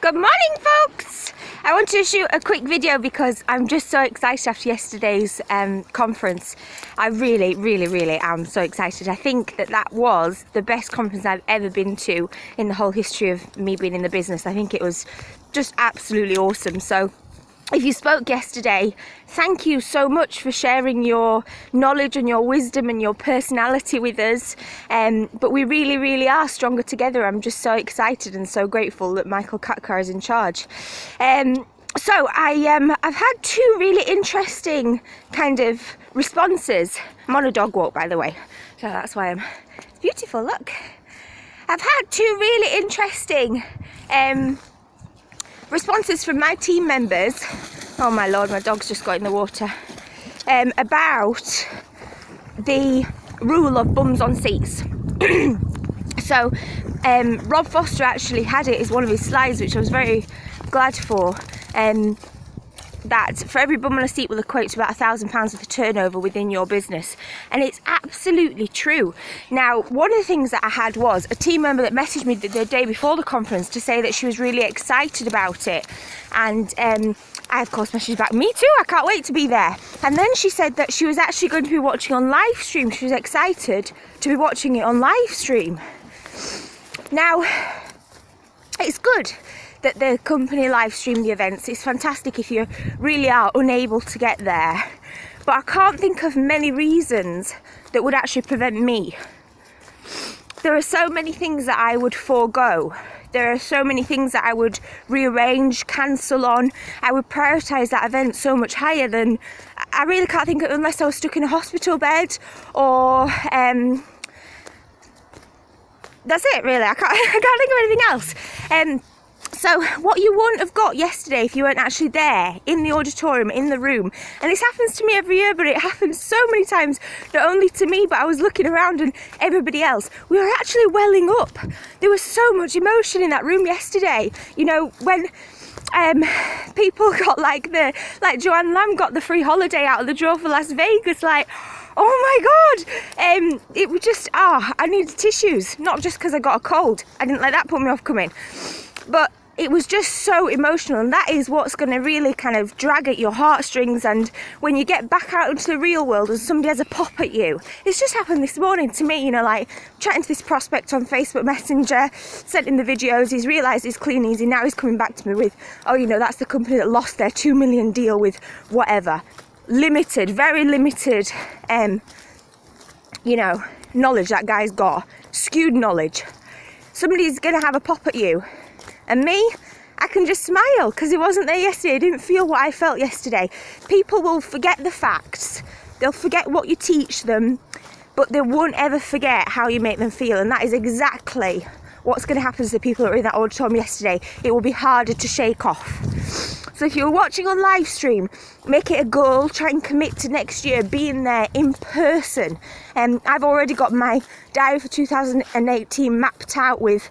Good morning, folks! I want to shoot a quick video because I'm just so excited after yesterday's conference. I really am so excited. I think that was the best conference I've ever been to in the whole history of me being in the business. I think it was just absolutely awesome. So if you spoke yesterday, thank you so much for sharing your knowledge and your wisdom and your personality with us. But we really are stronger together. I'm just so excited and so grateful that Michael Katkar is in charge. So I've had two really interesting kind of responses. I'm on a dog walk, by the way, so that's why it's beautiful. Look, I've had two really interesting responses from my team members. Oh my lord, my dog's just got in the water. About the rule of bums on seats. So Rob Foster actually had it as one of his slides, which I was very glad for. That for every bum on a seat will equate to about £1,000 of turnover within your business, and it's absolutely true. Now, one of the things that I had was a team member that messaged me the day before the conference to say that she was really excited about it, and I of course messaged back, me too, I can't wait to be there. And then she said that she was actually going to be watching on live stream. She was excited to be watching it on live stream. Now, it's good that the company live stream the events. It's fantastic if you really are unable to get there, but I can't think of many reasons that would actually prevent me. There are so many things that I would forego. There are so many things that I would rearrange, cancel on. I would prioritise that event so much higher than, I really can't think of, unless I was stuck in a hospital bed or that's it really. I can't think of anything else. So what you wouldn't have got yesterday if you weren't actually there in the auditorium, in the room, and this happens to me every year, but it happens so many times, not only to me, but I was looking around and everybody else, we were actually welling up. There was so much emotion in that room yesterday. You know, when people got like Joanne Lamb got the free holiday out of the draw for Las Vegas, like, oh my god, it was just, I needed tissues, not just because I got a cold. I didn't let that put me off coming, but it was just so emotional, and that is what's going to really kind of drag at your heartstrings. And when you get back out into the real world and somebody has a pop at you, it's just happened this morning to me, you know, like chatting to this prospect on Facebook Messenger, sent him the videos, he's realised he's clean easy, now he's coming back to me with, oh, you know, that's the company that lost their $2 million deal with whatever. Limited, very limited, you know, knowledge that guy's got, skewed knowledge. Somebody's going to have a pop at you. And me, I can just smile because it wasn't there yesterday. I didn't feel what I felt yesterday. People will forget the facts. They'll forget what you teach them, but they won't ever forget how you make them feel. And that is exactly what's going to happen to the people that were in that auditorium yesterday. It will be harder to shake off. So if you're watching on live stream, make it a goal. Try and commit to next year being there in person. I've already got my diary for 2018 mapped out with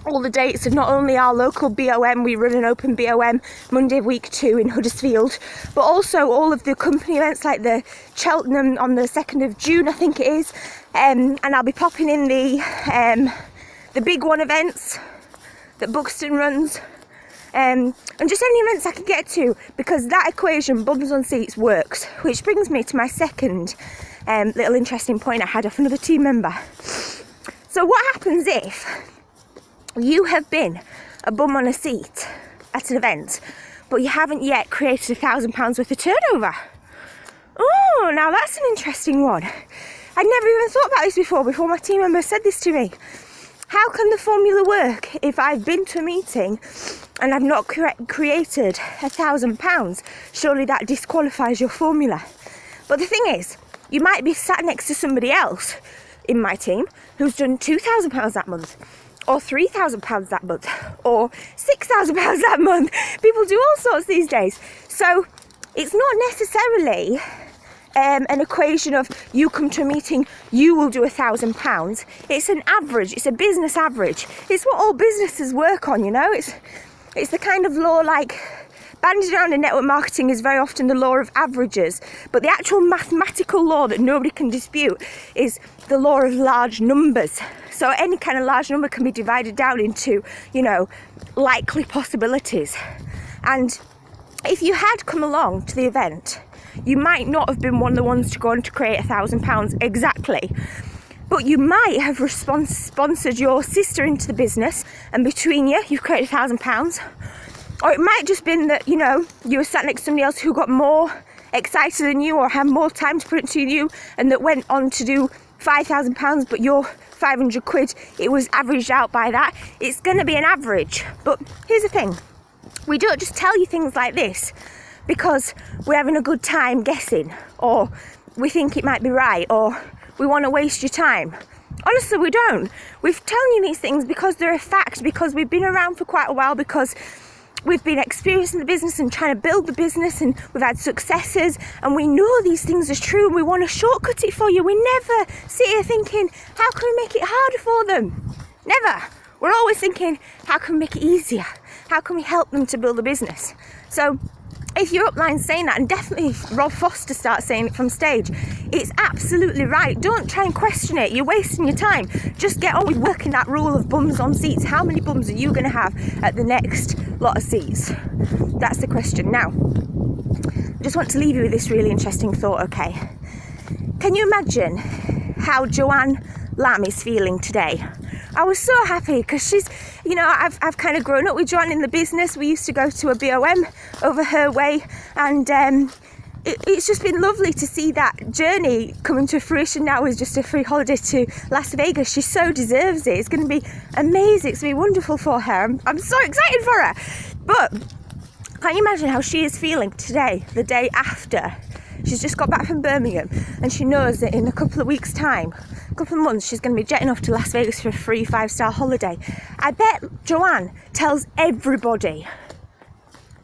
all the dates of not only our local BOM, we run an open BOM Monday of week 2 in Huddersfield, but also all of the company events like the Cheltenham on the 2nd of June, I think it is, and I'll be popping in the big one events that Buxton runs, and just any events I can get to, because that equation, bums on seats, works. Which brings me to my second little interesting point I had off another team member. So what happens if you have been a bum on a seat at an event, but you haven't yet created £1,000 worth of turnover? Oh, now that's an interesting one. I'd never even thought about this before my team member said this to me. How can the formula work if I've been to a meeting and I've not created £1,000? Surely that disqualifies your formula. But the thing is, you might be sat next to somebody else in my team who's done £2,000 that month, or £3,000 that month, or £6,000 that month. People do all sorts these days. So it's not necessarily an equation of you come to a meeting, you will do £1,000. It's an average. It's a business average. It's what all businesses work on, you know. It's the kind of law, like bandied around in network marketing is very often the law of averages, but the actual mathematical law that nobody can dispute is the law of large numbers. So any kind of large number can be divided down into, you know, likely possibilities. And if you had come along to the event, you might not have been one of the ones to go on to create £1,000 exactly. But you might have sponsored your sister into the business, and between you, you've created £1,000. Or it might just been that, you know, you were sat next to somebody else who got more excited than you or had more time to put it to you, and that went on to do £5,000, but your 500 quid, it was averaged out by that. It's going to be an average. But here's the thing. We don't just tell you things like this because we're having a good time guessing, or we think it might be right, or we want to waste your time. Honestly, we don't. We're telling you these things because they're a fact, because we've been around for quite a while, because we've been experiencing the business and trying to build the business, and we've had successes, and we know these things are true, and we want to shortcut it for you. We never sit here thinking, how can we make it harder for them? Never. We're always thinking, how can we make it easier? How can we help them to build a business? So if you're upline saying that, and definitely if Rob Foster starts saying it from stage, it's absolutely right. Don't try and question it. You're wasting your time. Just get on with working that rule of bums on seats. How many bums are you going to have at the next lot of seats? That's the question. Now, I just want to leave you with this really interesting thought, okay? Can you imagine how Joanne Lamb is feeling today? I was so happy because she's, you know, I've kind of grown up with Joanne in the business. We used to go to a BOM over her way, and it's just been lovely to see that journey coming to fruition now as just a free holiday to Las Vegas. She so deserves it. It's going to be amazing. It's going to be wonderful for her. I'm so excited for her. But can you imagine how she is feeling today, the day after? She's just got back from Birmingham, and she knows that in a couple of weeks' time, a couple of months, she's going to be jetting off to Las Vegas for a free 5-star holiday. I bet Joanne tells everybody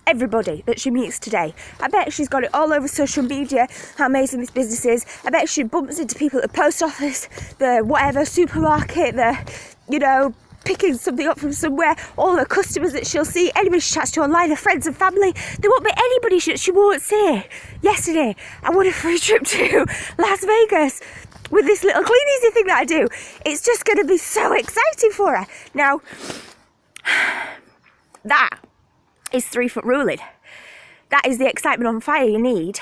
that she meets today. I bet she's got it all over social media, how amazing this business is. I bet she bumps into people at the post office, the whatever supermarket, the, you know, picking something up from somewhere, all the customers that she'll see, anybody she chats to online, her friends and family. There won't be anybody she won't say, yesterday I won a free trip to Las Vegas with this little clean easy thing that I do. It's just going to be so exciting for her. Now, that is 3-foot ruling. That is the excitement on fire you need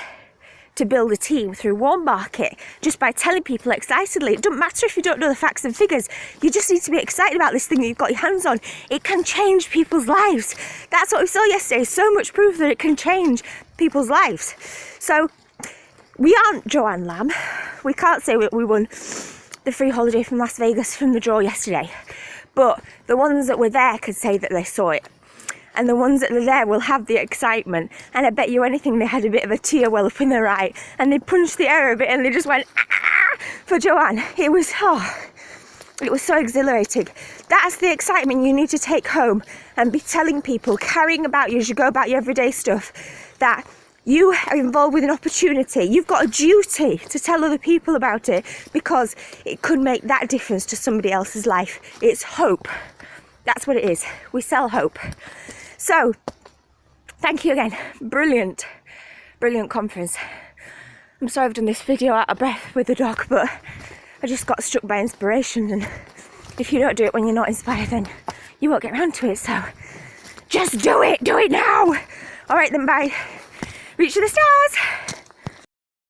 to build a team through warm market, just by telling people excitedly. It doesn't matter if you don't know the facts and figures. You just need to be excited about this thing that you've got your hands on. It can change people's lives. That's what we saw yesterday. So much proof that it can change people's lives. So we aren't Joanne Lamb. We can't say we won the free holiday from Las Vegas from the draw yesterday. But the ones that were there could say that they saw it. And the ones that are there will have the excitement. And I bet you anything they had a bit of a tear well up in their eye. And they punched the air a bit and they just went, ah, for Joanne. It was so exhilarating. That's the excitement you need to take home and be telling people, carrying about you as you go about your everyday stuff, that you are involved with an opportunity. You've got a duty to tell other people about it, because it could make that difference to somebody else's life. It's hope. That's what it is. We sell hope. So, thank you again. Brilliant conference. I'm sorry I've done this video out of breath with the dog, but I just got struck by inspiration, and if you don't do it when you're not inspired, then you won't get around to it. So, just do it now. All right then, bye. Reach for the stars.